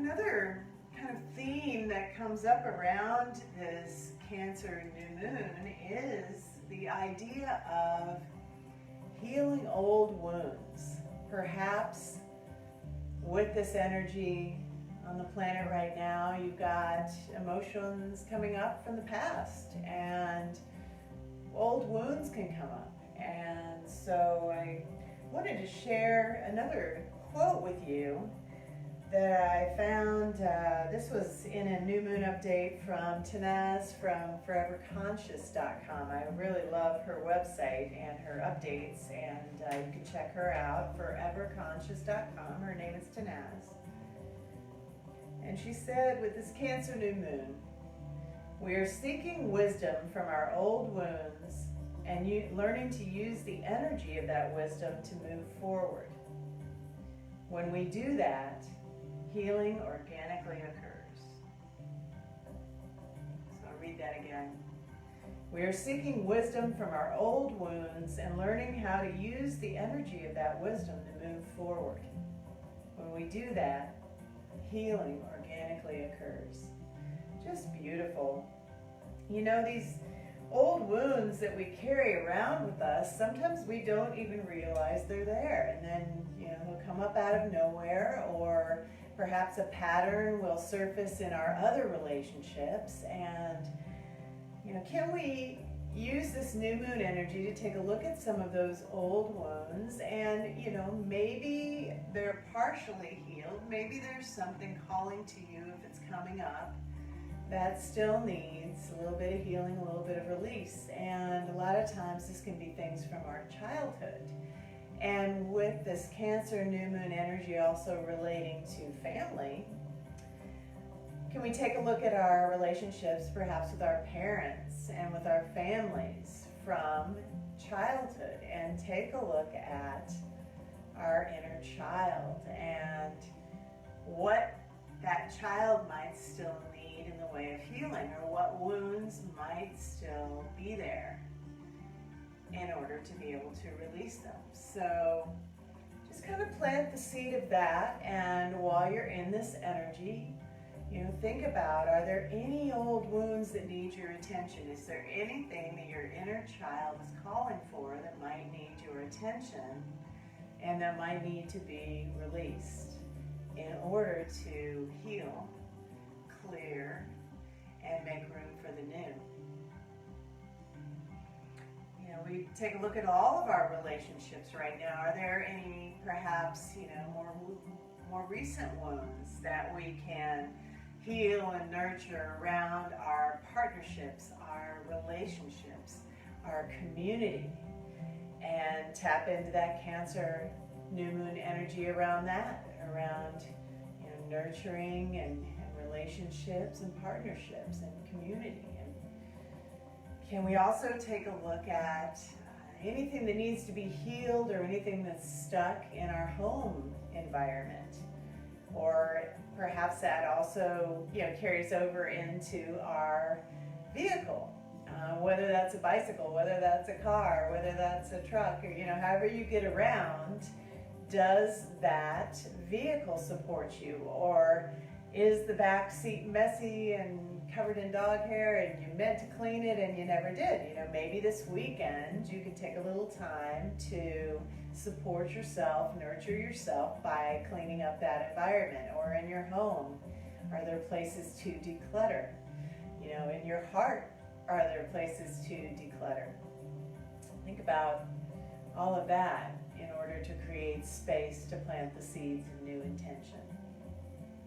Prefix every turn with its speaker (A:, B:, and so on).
A: another kind of theme that comes up around this Cancer new moon is the idea of healing old wounds. Perhaps with this energy on the planet right now, you've got emotions coming up from the past, and old wounds can come up. And so I wanted to share another quote with you that I found. This was in a new moon update from Tanaz from foreverconscious.com. I really love her website and her updates, and you can check her out, foreverconscious.com. Her name is Tanaz. And she said, with this Cancer new moon, we are seeking wisdom from our old wounds and learning to use the energy of that wisdom to move forward. When we do that, healing organically occurs. So I'll read that again. We are seeking wisdom from our old wounds and learning how to use the energy of that wisdom to move forward. When we do that, healing organically occurs. Just beautiful. You know, these old wounds that we carry around with us, sometimes we don't even realize they're there, and then they'll come up out of nowhere, or perhaps a pattern will surface in our other relationships. And can we use this new moon energy to take a look at some of those old wounds, and maybe they're partially healed, maybe there's something calling to you if it's coming up that still needs a little bit of healing, a little bit of release. And a lot of times this can be things from our childhood. And with this Cancer new moon energy also relating to family, can we take a look at our relationships perhaps with our parents and with our families from childhood, and take a look at our inner child and what that child might still need in the way of healing, or what wounds might still be there in order to be able to release them. So just kind of plant the seed of that, and while you're in this energy, think about, are there any old wounds that need your attention? Is there anything that your inner child is calling for that might need your attention and that might need to be released in order to heal, clear, and make room for the new? We take a look at all of our relationships right now. Are there any perhaps more recent wounds that we can heal and nurture around our partnerships, our relationships, our community, and tap into that Cancer new moon energy around that, around nurturing and relationships and partnerships and community? And can we also take a look at anything that needs to be healed, or anything that's stuck in our home environment? Or perhaps that also carries over into our vehicle, whether that's a bicycle, whether that's a car, whether that's a truck, or however you get around. Does that vehicle support you, or is the back seat messy and covered in dog hair and you meant to clean it and you never did? Maybe this weekend you could take a little time to support yourself, nurture yourself by cleaning up that environment. Or in your home, are there places to declutter? In your heart, are there places to declutter? Think about all of that in order to create space to plant the seeds of new intention.